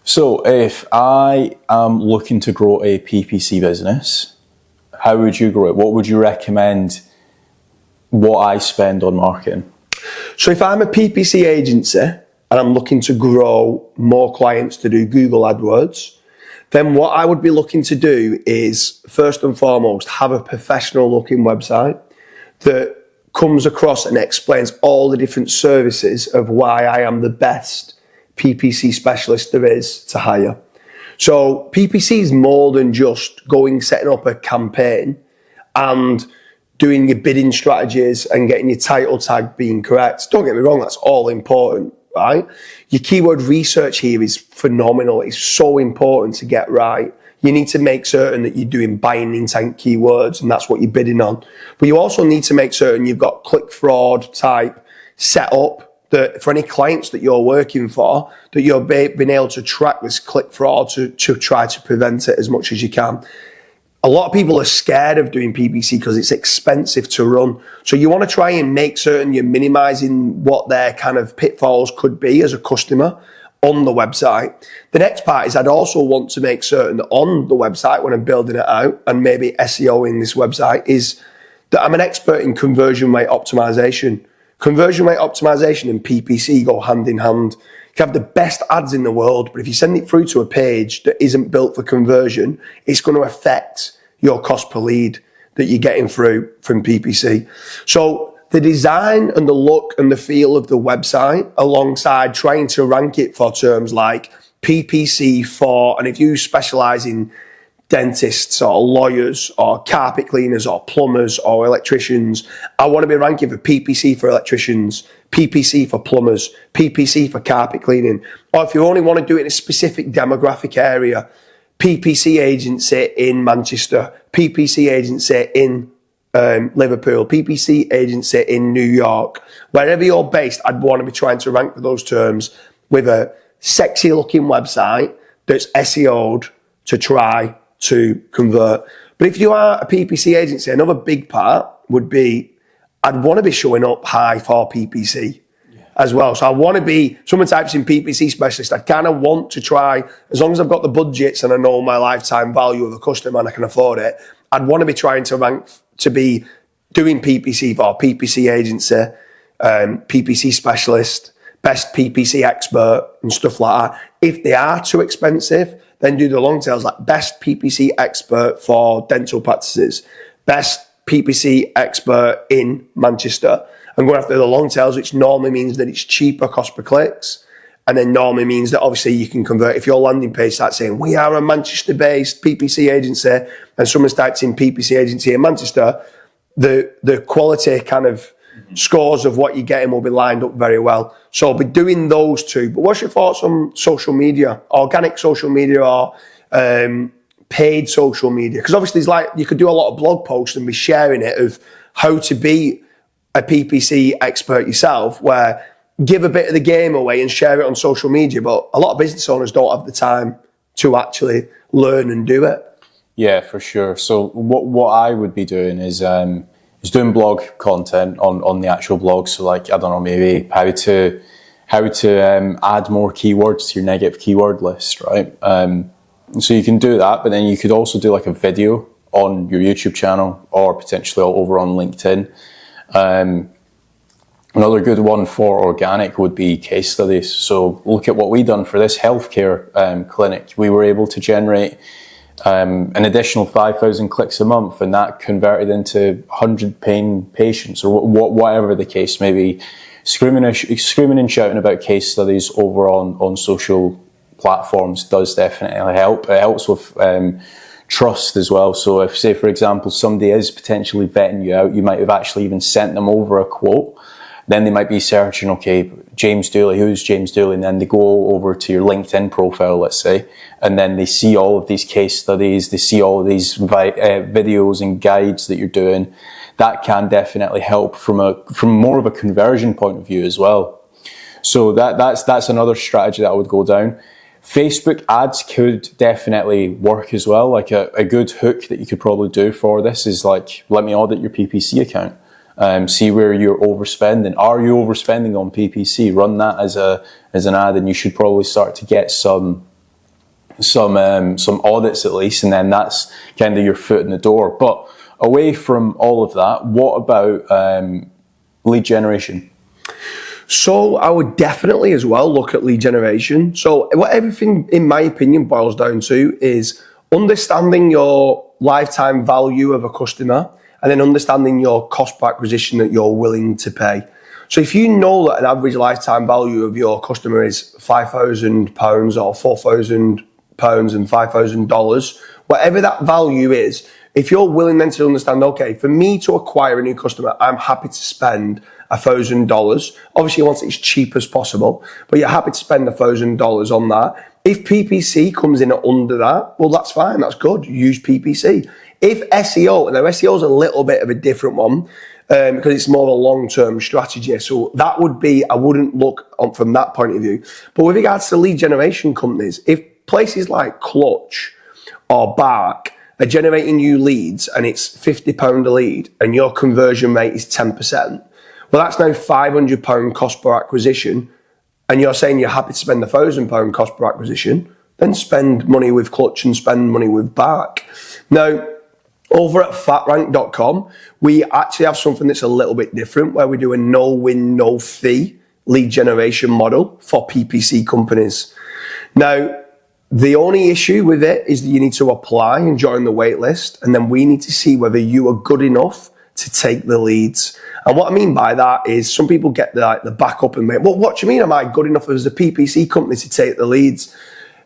So if I am looking to grow a PPC business, how would you grow it? What would you recommend what I spend on marketing? So if I'm a PPC agency and I'm looking to grow more clients to do Google Adwords, then what I would be looking to do is, first and foremost, have a professional looking website that comes across and explains all the different services of why I am the best PPC specialist there is to hire. So PPC is more than just setting up a campaign and doing your bidding strategies and getting your title tag being correct. Don't get me wrong, that's all important, right? Your keyword research here is phenomenal. It's so important to get right. You need to make certain that you're doing buying intent keywords, and that's what you're bidding on. But you also need to make certain you've got click fraud type set up, that for any clients that you're working for, that you're being able to track this click fraud to try to prevent it as much as you can. A lot of people are scared of doing PPC because it's expensive to run. So you want to try and make certain you're minimizing what their kind of pitfalls could be as a customer on the website. The next part is I'd also want to make certain that on the website, when I'm building it out and maybe SEOing this website, is that I'm an expert in conversion rate optimization. Conversion rate optimization and PPC go hand in hand. You can have the best ads in the world, but if you send it through to a page that isn't built for conversion, it's going to affect your cost per lead that you're getting through from PPC. So the design and the look and the feel of the website, alongside trying to rank it for terms like PPC for, and if you specialize in dentists or lawyers or carpet cleaners or plumbers or electricians, I want to be ranking for PPC for electricians, PPC for plumbers, PPC for carpet cleaning. Or if you only want to do it in a specific demographic area, PPC agency in Manchester, PPC agency in Liverpool, PPC agency in New York. Wherever you're based, I'd want to be trying to rank for those terms with a sexy looking website that's SEO'd to try to convert. But if you are a PPC agency, another big part would be I'd want to be showing up high for PPC as well. So I want to be, someone types in PPC specialist, I kind of want to try, as long as I've got the budgets and I know my lifetime value of a customer and I can afford it, I'd want to be trying to rank to be doing PPC for PPC agency, PPC specialist, best PPC expert and stuff like that. If they are too expensive, then do the long tails, like best PPC expert for dental practices, best PPC expert in Manchester, and going after the long tails, which normally means that it's cheaper cost per clicks, and then normally means that obviously you can convert. If your landing page starts saying, we are a Manchester-based PPC agency, and someone starts in PPC agency in Manchester, the quality kind of scores of what you're getting will be lined up very well. So I'll be doing those two. But what's your thoughts on social media, organic social media or paid social media? Because obviously it's like you could do a lot of blog posts and be sharing it of how to be a PPC expert yourself, where give a bit of the game away and share it on social media. But a lot of business owners don't have the time to actually learn and do it. Yeah, for sure. So what I would be doing is doing blog content on the actual blog. So like, I don't know, maybe how to add more keywords to your negative keyword list, right? So you can do that, but then you could also do like a video on your YouTube channel or potentially over on LinkedIn. Another good one for organic would be case studies. So look at what we done for this healthcare clinic. We were able to generate an additional 5,000 clicks a month, and that converted into 100 paying patients, or whatever the case may be. Screaming and shouting about case studies over on social platforms does definitely help. It helps with trust as well. So if, say, for example, somebody is potentially vetting you out, you might have actually even sent them over a quote. Then they might be searching, okay, James Dooley, who's James Dooley? And then they go over to your LinkedIn profile, let's say, and then they see all of these case studies, they see all of these videos and guides that you're doing. That can definitely help from more of a conversion point of view as well. So that's another strategy that I would go down. Facebook ads could definitely work as well. Like a good hook that you could probably do for this is like, let me audit your PPC account. See where you're overspending. Are you overspending on PPC? Run that as an ad, and you should probably start to get some some audits at least, and then that's kind of your foot in the door. But away from all of that, what about lead generation? So I would definitely as well look at lead generation. So what everything, in my opinion, boils down to is understanding your lifetime value of a customer and then understanding your cost per acquisition that you're willing to pay. So if you know that an average lifetime value of your customer is £5,000 or £4,000 and $5,000, whatever that value is, if you're willing then to understand, okay, for me to acquire a new customer, I'm happy to spend $1,000. Obviously, you want it as cheap as possible, but you're happy to spend $1,000 on that. If PPC comes in under that, well, that's fine. That's good. Use PPC. If SEO, now SEO is a little bit of a different one because it's more of a long-term strategy. So that would be, I wouldn't look on from that point of view. But with regards to lead generation companies, if places like Clutch or Bark are generating you leads and it's £50 a lead and your conversion rate is 10%, well, that's now £500 cost per acquisition, and you're saying you're happy to spend £1,000 cost per acquisition, then spend money with Clutch and spend money with Bark. Now, over at fatrank.com, we actually have something that's a little bit different where we do a no-win, no-fee lead generation model for PPC companies. Now, the only issue with it is that you need to apply and join the wait list, and then we need to see whether you are good enough to take the leads. And what I mean by that is some people get the backup and make, well, what do you mean am I good enough as a PPC company to take the leads?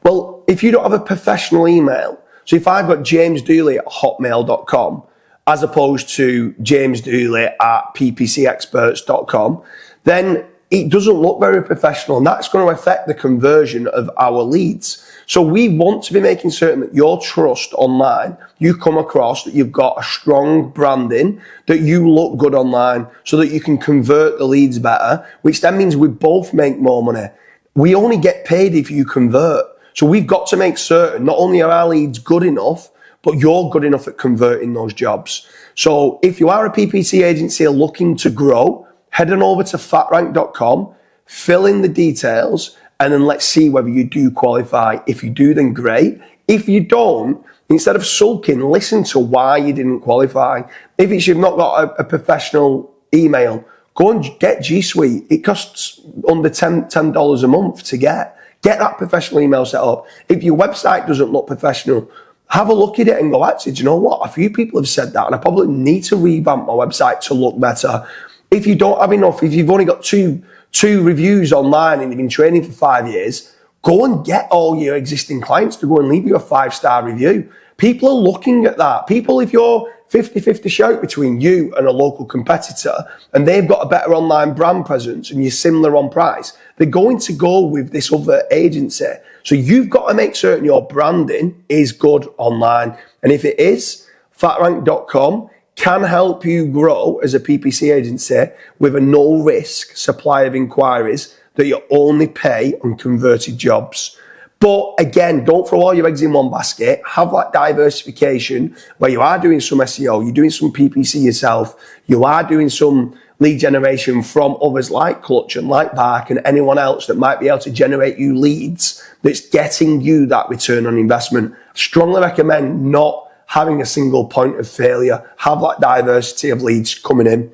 Well, if you don't have a professional email, so if I've got James Dooley at hotmail.com as opposed to James Dooley at ppcexperts.com, then it doesn't look very professional, and that's going to affect the conversion of our leads. So we want to be making certain that your trust online, you come across that you've got a strong branding, that you look good online so that you can convert the leads better, which then means we both make more money. We only get paid if you convert. So we've got to make certain not only are our leads good enough, but you're good enough at converting those jobs. So if you are a PPC agency looking to grow, head on over to fatrank.com, fill in the details, and then let's see whether you do qualify. If you do, then great. If you don't, instead of sulking, listen to why you didn't qualify. If it's you've not got a professional email, go and get G Suite. It costs under $10 a month to get. Get that professional email set up. If your website doesn't look professional, have a look at it and go, actually, do you know what? A few people have said that, and I probably need to revamp my website to look better. If you don't have enough, if you've only got two reviews online and you've been training for 5 years, go and get all your existing clients to go and leave you a 5-star review. People are looking at that. People, if you're 50-50 shout between you and a local competitor and they've got a better online brand presence and you're similar on price, they're going to go with this other agency. So you've got to make certain your branding is good online. And if it is, fatrank.com can help you grow as a PPC agency with a no-risk supply of inquiries that you only pay on converted jobs. But again, don't throw all your eggs in one basket. Have that diversification where you are doing some SEO, you're doing some PPC yourself, you are doing some lead generation from others like Clutch and like Bark and anyone else that might be able to generate you leads that's getting you that return on investment. Strongly recommend not having a single point of failure. Have that diversity of leads coming in.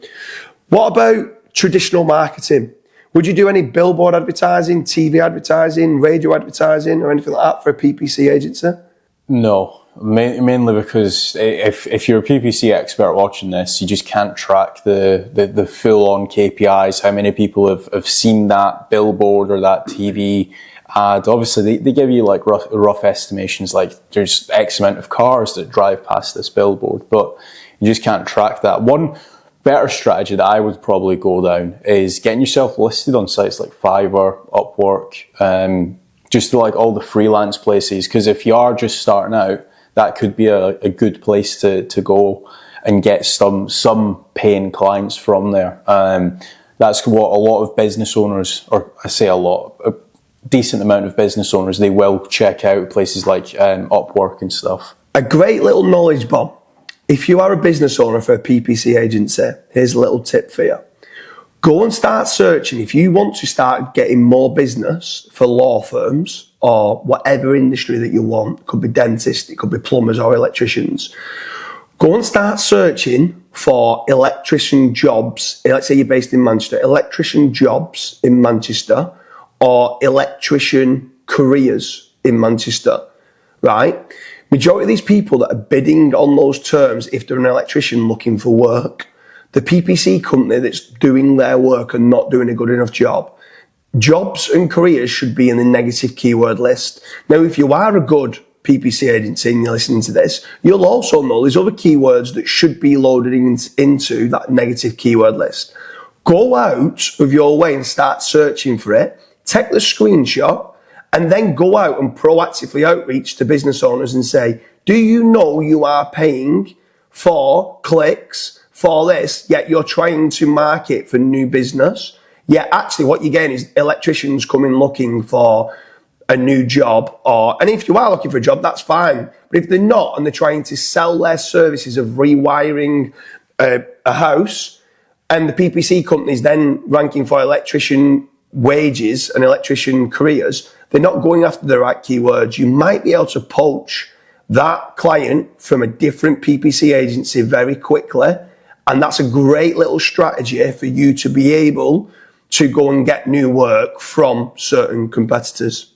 What about traditional marketing? Would you do any billboard advertising, TV advertising, radio advertising, or anything like that for a PPC agency? No, mainly because if you're a PPC expert watching this, you just can't track the full-on KPIs, how many people have seen that billboard or that TV ad. Obviously, they give you like rough estimations, like there's X amount of cars that drive past this billboard, but you just can't track that. One better strategy that I would probably go down is getting yourself listed on sites like Fiverr, Upwork, just to like all the freelance places, because if you are just starting out, that could be a good place to go and get some paying clients from there. That's what a lot of business owners, or I say a decent amount of business owners, they will check out places like Upwork and stuff. A great little knowledge bomb. If you are a business owner for a PPC agency, here's a little tip for you. Go and start searching. If you want to start getting more business for law firms or whatever industry that you want. It could be dentists, it could be plumbers or electricians. Go and start searching for electrician jobs. Let's say you're based in Manchester, electrician jobs in Manchester or electrician careers in Manchester, right? Majority of these people that are bidding on those terms, if they're an electrician looking for work, the PPC company that's doing their work and not doing a good enough job, jobs and careers should be in the negative keyword list. Now, if you are a good PPC agency and you're listening to this, you'll also know there's other keywords that should be loaded into that negative keyword list. Go out of your way and start searching for it. Take the screenshot and then go out and proactively outreach to business owners and say, do you know you are paying for clicks for this, yet you're trying to market for new business? Yet actually what you're getting is electricians coming looking for a new job, and if you are looking for a job, that's fine. But if they're not and they're trying to sell their services of rewiring a house, and the PPC company's then ranking for electrician wages and electrician careers, they're not going after the right keywords. You might be able to poach that client from a different PPC agency very quickly, and that's a great little strategy for you to be able to go and get new work from certain competitors.